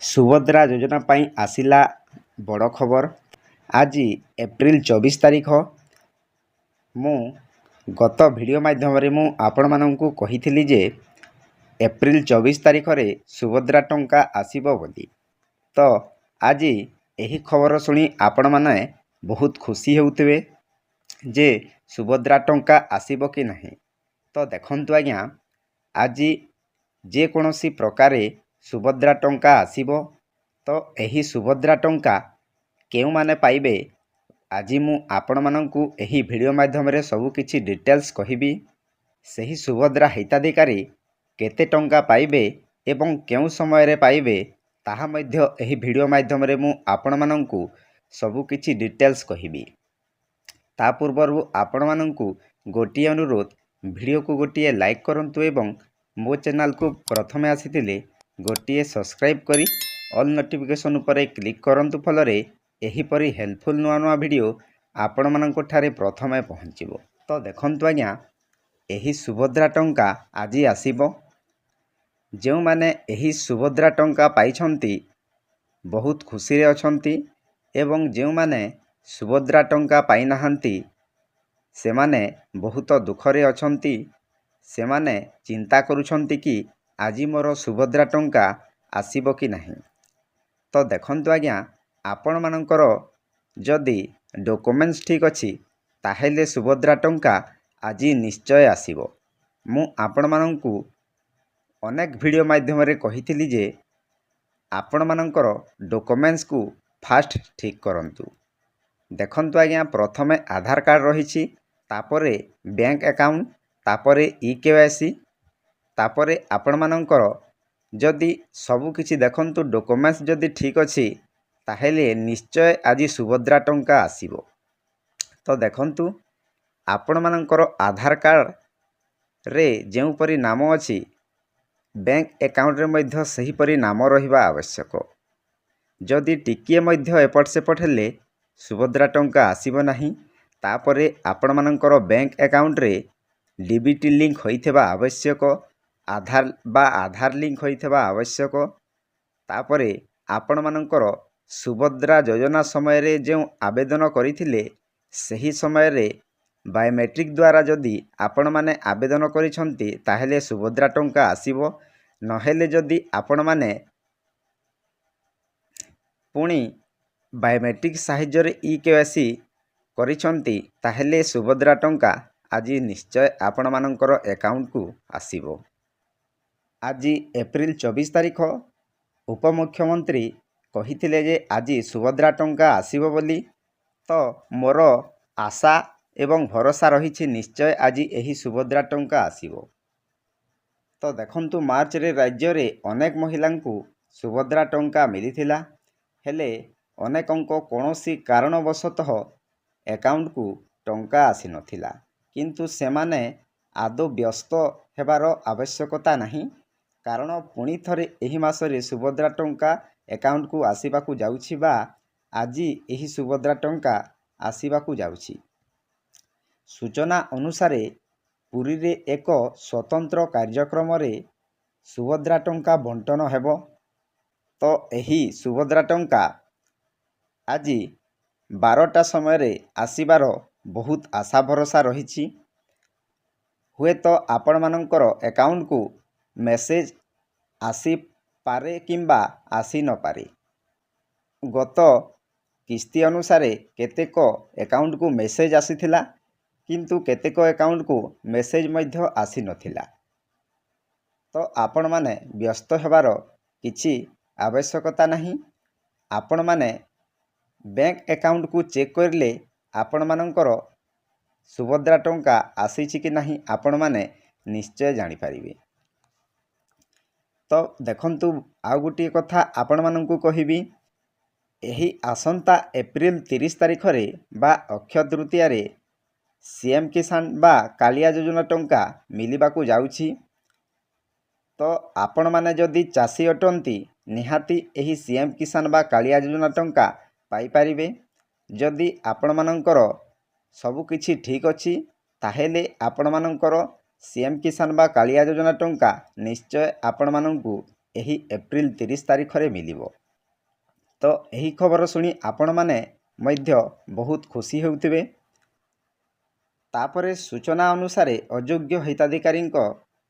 ସୁଭଦ୍ରା ଯୋଜନା ପାଇଁ ଆସିଲା ବଡ଼ ଖବର। ଆଜି ଏପ୍ରିଲ 24 ତାରିଖ। ମୁଁ ଗତ ଭିଡ଼ିଓ ମାଧ୍ୟମରେ ମୁଁ ଆପଣମାନଙ୍କୁ କହିଥିଲି ଯେ ଏପ୍ରିଲ 24 ତାରିଖରେ ସୁଭଦ୍ରା ଟଙ୍କା ଆସିବ ବୋଲି। ତ ଆଜି ଏହି ଖବର ଶୁଣି ଆପଣମାନେ ବହୁତ ଖୁସି ହେଉଥିବେ ଯେ ସୁଭଦ୍ରା ଟଙ୍କା ଆସିବ କି ନାହିଁ। ତ ଦେଖନ୍ତୁ ଆଜ୍ଞା, ଆଜି ଯେକୌଣସି ପ୍ରକାରେ ସୁଭଦ୍ରା ଟଙ୍କା ଆସିବ। ତ ଏହି ସୁଭଦ୍ରା ଟଙ୍କା କେଉଁମାନେ ପାଇବେ, ଆଜି ମୁଁ ଆପଣମାନଙ୍କୁ ଏହି ଭିଡ଼ିଓ ମାଧ୍ୟମରେ ସବୁ କିଛି ଡିଟେଲ୍ସ କହିବି। ସେହି ସୁଭଦ୍ରା ହିତାଧିକାରୀ କେତେ ଟଙ୍କା ପାଇବେ ଏବଂ କେଉଁ ସମୟରେ ପାଇବେ ତାହା ମଧ୍ୟ ଏହି ଭିଡ଼ିଓ ମାଧ୍ୟମରେ ମୁଁ ଆପଣମାନଙ୍କୁ ସବୁ କିଛି ଡିଟେଲ୍ସ କହିବି। ତା ପୂର୍ବରୁ ଆପଣମାନଙ୍କୁ ଗୋଟିଏ ଅନୁରୋଧ, ଭିଡ଼ିଓକୁ ଗୋଟିଏ ଲାଇକ୍ କରନ୍ତୁ ଏବଂ ମୋ ଚ୍ୟାନେଲକୁ ପ୍ରଥମେ ଆସିଥିଲେ ଗୋଟିଏ ସବସ୍କ୍ରାଇବ୍ କରି ଅଲ୍ ନୋଟିଫିକେସନ୍ ଉପରେ କ୍ଲିକ୍ କରନ୍ତୁ। ଫଳରେ ଏହିପରି ହେଲ୍ପଫୁଲ୍ ନୂଆ ନୂଆ ଭିଡ଼ିଓ ଆପଣମାନଙ୍କଠାରେ ପ୍ରଥମେ ପହଞ୍ଚିବ। ତ ଦେଖନ୍ତୁ ଆଜ୍ଞା, ଏହି ସୁଭଦ୍ରା ଟଙ୍କା ଆଜି ଆସିବ। ଯେଉଁମାନେ ଏହି ସୁଭଦ୍ରା ଟଙ୍କା ପାଇଛନ୍ତି ବହୁତ ଖୁସିରେ ଅଛନ୍ତି ଏବଂ ଯେଉଁମାନେ ସୁଭଦ୍ରା ଟଙ୍କା ପାଇନାହାନ୍ତି ସେମାନେ ବହୁତ ଦୁଃଖରେ ଅଛନ୍ତି। ସେମାନେ ଚିନ୍ତା କରୁଛନ୍ତି କି ଆଜି ମୋର ସୁଭଦ୍ରା ଟଙ୍କା ଆସିବ କି ନାହିଁ। ତ ଦେଖନ୍ତୁ ଆଜ୍ଞା, ଆପଣମାନଙ୍କର ଯଦି ଡକୁମେଣ୍ଟସ୍ ଠିକ୍ ଅଛି ତାହେଲେ ସୁଭଦ୍ରା ଟଙ୍କା ଆଜି ନିଶ୍ଚୟ ଆସିବ। ମୁଁ ଆପଣମାନଙ୍କୁ ଅନେକ ଭିଡ଼ିଓ ମାଧ୍ୟମରେ କହିଥିଲି ଯେ ଆପଣମାନଙ୍କର ଡକୁମେଣ୍ଟସ୍କୁ ଫାଷ୍ଟ ଠିକ୍ କରନ୍ତୁ। ଦେଖନ୍ତୁ ଆଜ୍ଞା, ପ୍ରଥମେ ଆଧାର କାର୍ଡ଼ ରହିଛି, ତାପରେ ବ୍ୟାଙ୍କ ଆକାଉଣ୍ଟ, ତାପରେ ଇକେୱାଇସି, ତାପରେ ଆପଣମାନଙ୍କର ଯଦି ସବୁ କିଛି ଦେଖନ୍ତୁ ଡକୁମେଣ୍ଟସ୍ ଯଦି ଠିକ୍ ଅଛି ତାହେଲେ ନିଶ୍ଚୟ ଆଜି ସୁଭଦ୍ରା ଟଙ୍କା ଆସିବ। ତ ଦେଖନ୍ତୁ, ଆପଣମାନଙ୍କର ଆଧାର କାର୍ଡ଼ରେ ଯେଉଁପରି ନାମ ଅଛି ବ୍ୟାଙ୍କ ଆକାଉଣ୍ଟରେ ମଧ୍ୟ ସେହିପରି ନାମ ରହିବା ଆବଶ୍ୟକ। ଯଦି ଟିକିଏ ମଧ୍ୟ ଏପଟ ସେପଟ ହେଲେ ସୁଭଦ୍ରା ଟଙ୍କା ଆସିବ ନାହିଁ। ତାପରେ ଆପଣମାନଙ୍କର ବ୍ୟାଙ୍କ ଆକାଉଣ୍ଟରେ ଡିବିଟି ଲିଙ୍କ ହୋଇଥିବା ଆବଶ୍ୟକ, ଆଧାର ଲିଙ୍କ ହୋଇଥିବା ଆବଶ୍ୟକ। ତାପରେ ଆପଣମାନଙ୍କର ସୁଭଦ୍ରା ଯୋଜନା ସମୟରେ ଯେଉଁ ଆବେଦନ କରିଥିଲେ ସେହି ସମୟରେ ବାୟୋମେଟ୍ରିକ୍ ଦ୍ୱାରା ଯଦି ଆପଣମାନେ ଆବେଦନ କରିଛନ୍ତି ତାହେଲେ ସୁଭଦ୍ରା ଟଙ୍କା ଆସିବ। ନହେଲେ ଯଦି ଆପଣମାନେ ପୁଣି ବାୟୋମେଟ୍ରିକ୍ ସାହାଯ୍ୟରେ ଇକେୱାଇସି କରିଛନ୍ତି ତାହେଲେ ସୁଭଦ୍ରା ଟଙ୍କା ଆଜି ନିଶ୍ଚୟ ଆପଣମାନଙ୍କର ଆକାଉଣ୍ଟକୁ ଆସିବ। ଆଜି ଏପ୍ରିଲ 24 ତାରିଖ। ଉପମୁଖ୍ୟମନ୍ତ୍ରୀ କହିଥିଲେ ଯେ ଆଜି ସୁଭଦ୍ରା ଟଙ୍କା ଆସିବ ବୋଲି। ତ ମୋର ଆଶା ଏବଂ ଭରସା ରହିଛି ନିଶ୍ଚୟ ଆଜି ଏହି ସୁଭଦ୍ରା ଟଙ୍କା ଆସିବ। ତ ଦେଖନ୍ତୁ, ମାର୍ଚ୍ଚରେ ରାଜ୍ୟରେ ଅନେକ ମହିଳାଙ୍କୁ ସୁଭଦ୍ରା ଟଙ୍କା ମିଳିଥିଲା। ହେଲେ ଅନେକଙ୍କ କୌଣସି କାରଣବଶତଃ ଆକାଉଣ୍ଟକୁ ଟଙ୍କା ଆସିନଥିଲା। କିନ୍ତୁ ସେମାନେ ଆଦୌ ବ୍ୟସ୍ତ ହେବାର ଆବଶ୍ୟକତା ନାହିଁ, କାରଣ ପୁଣି ଥରେ ଏହି ମାସରେ ସୁଭଦ୍ରା ଟଙ୍କା ଆକାଉଣ୍ଟକୁ ଆସିବାକୁ ଯାଉଛି ବା ଆଜି ଏହି ସୁଭଦ୍ରା ଟଙ୍କା ଆସିବାକୁ ଯାଉଛି। ସୂଚନା ଅନୁସାରେ ପୁରୀରେ ଏକ ସ୍ୱତନ୍ତ୍ର କାର୍ଯ୍ୟକ୍ରମରେ ସୁଭଦ୍ରା ଟଙ୍କା ବଣ୍ଟନ ହେବ। ତ ଏହି ସୁଭଦ୍ରା ଟଙ୍କା ଆଜି 12ଟା ସମୟରେ ଆସିବାର ବହୁତ ଆଶା ଭରସା ରହିଛି। ହୁଏତ ଆପଣମାନଙ୍କର ଆକାଉଣ୍ଟକୁ ମେସେଜ ଆସିପାରେ କିମ୍ବା ଆସିନପାରେ। ଗତ କିସ୍ତି ଅନୁସାରେ କେତେକ ଆକାଉଣ୍ଟକୁ ମେସେଜ ଆସିଥିଲା, କିନ୍ତୁ କେତେକ ଆକାଉଣ୍ଟକୁ ମେସେଜ ମଧ୍ୟ ଆସିନଥିଲା। ତ ଆପଣମାନେ ବ୍ୟସ୍ତ ହେବାର କିଛି ଆବଶ୍ୟକତା ନାହିଁ। ଆପଣମାନେ ବ୍ୟାଙ୍କ ଆକାଉଣ୍ଟକୁ ଚେକ୍ କରିଲେ ଆପଣମାନଙ୍କର ସୁଭଦ୍ରା ଟଙ୍କା ଆସିଛି କି ନାହିଁ ଆପଣମାନେ ନିଶ୍ଚୟ ଜାଣିପାରିବେ। ତ ଦେଖନ୍ତୁ, ଆଉ ଗୋଟିଏ କଥା ଆପଣମାନଙ୍କୁ କହିବି। ଏହି ଆସନ୍ତା ଏପ୍ରିଲ 30 ତାରିଖରେ ବା ଅକ୍ଷୟ ତୃତୀୟାରେ ସିଏମ୍ କିଷାନ ବା କାଳିଆ ଯୋଜନା ଟଙ୍କା ମିଳିବାକୁ ଯାଉଛି। ତ ଆପଣମାନେ ଯଦି ଚାଷୀ ଅଟନ୍ତି ନିହାତି ଏହି ସିଏମ୍ କିଷାନ ବା କାଳିଆ ଯୋଜନା ଟଙ୍କା ପାଇପାରିବେ। ଯଦି ଆପଣମାନଙ୍କର ସବୁ କିଛି ଠିକ୍ ଅଛି ତାହେଲେ ଆପଣମାନଙ୍କର ସିଏମ୍ କିଷାନ ବା କାଳିଆ ଯୋଜନା ଟଙ୍କା ନିଶ୍ଚୟ ଆପଣମାନଙ୍କୁ ଏହି ଏପ୍ରିଲ 30 ତାରିଖରେ ମିଳିବ। ତ ଏହି ଖବର ଶୁଣି ଆପଣମାନେ ମଧ୍ୟ ବହୁତ ଖୁସି ହେଉଥିବେ। ତାପରେ ସୂଚନା ଅନୁସାରେ ଅଯୋଗ୍ୟ ହିତାଧିକାରୀଙ୍କ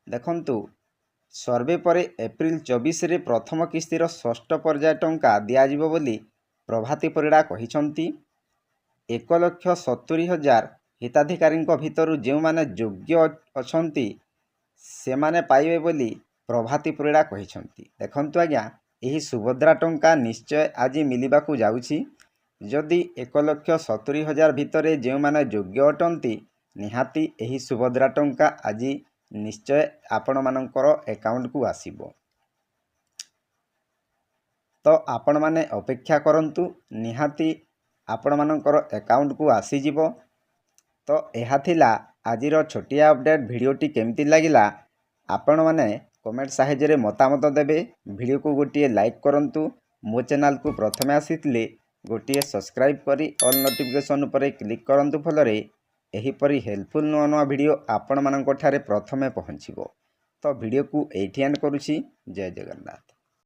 ଦେଖନ୍ତୁ ସର୍ଭେ ପରେ ଏପ୍ରିଲ 24ରେ ପ୍ରଥମ କିସ୍ତିର ଷଷ୍ଠ ପର୍ଯ୍ୟାୟ ଟଙ୍କା ଦିଆଯିବ ବୋଲି ପ୍ରଭାତୀ ପରିଡ଼ା କହିଛନ୍ତି। 1,70,000 ହିତାଧିକାରୀଙ୍କ ଭିତରୁ ଯେଉଁମାନେ ଯୋଗ୍ୟ ଅଛନ୍ତି ସେମାନେ ପାଇବେ ବୋଲି ପ୍ରଭାତୀ ପରିଡ଼ା କହିଛନ୍ତି। ଦେଖନ୍ତୁ ଆଜ୍ଞା, ଏହି ସୁଭଦ୍ରା ଟଙ୍କା ନିଶ୍ଚୟ ଆଜି ମିଳିବାକୁ ଯାଉଛି। ଯଦି 1,70,000 ଭିତରେ ଯେଉଁମାନେ ଯୋଗ୍ୟ ଅଟନ୍ତି ନିହାତି ଏହି ସୁଭଦ୍ରା ଟଙ୍କା ଆଜି ନିଶ୍ଚୟ ଆପଣମାନଙ୍କର ଆକାଉଣ୍ଟକୁ ଆସିବ। ତ ଆପଣମାନେ ଅପେକ୍ଷା କରନ୍ତୁ, ନିହାତି ଆପଣମାନଙ୍କର ଆକାଉଣ୍ଟକୁ ଆସିଯିବ। ତ ଏହା ଥିଲା ଆଜିର ଛୋଟିଆ ଅପଡ଼େଟ୍। ଭିଡ଼ିଓଟି କେମିତି ଲାଗିଲା ଆପଣମାନେ କମେଣ୍ଟ ସାହାଯ୍ୟରେ ମତାମତ ଦେବେ। ଭିଡ଼ିଓକୁ ଗୋଟିଏ ଲାଇକ୍ କରନ୍ତୁ। ମୋ ଚ୍ୟାନେଲକୁ ପ୍ରଥମେ ଆସିଥିଲେ ଗୋଟିଏ ସବସ୍କ୍ରାଇବ୍ କରି ଅଲ୍ ନୋଟିଫିକେସନ୍ ଉପରେ କ୍ଲିକ୍ କରନ୍ତୁ, ଫଳରେ ଏହିପରି ହେଲ୍ପଫୁଲ୍ ନୂଆ ନୂଆ ଭିଡ଼ିଓ ଆପଣମାନଙ୍କ ଠାରେ ପ୍ରଥମେ ପହଞ୍ଚିବ। ତ ଭିଡ଼ିଓକୁ ଏଇଠି ଏଣ୍ଡ କରୁଛି। ଜୟ ଜଗନ୍ନାଥ।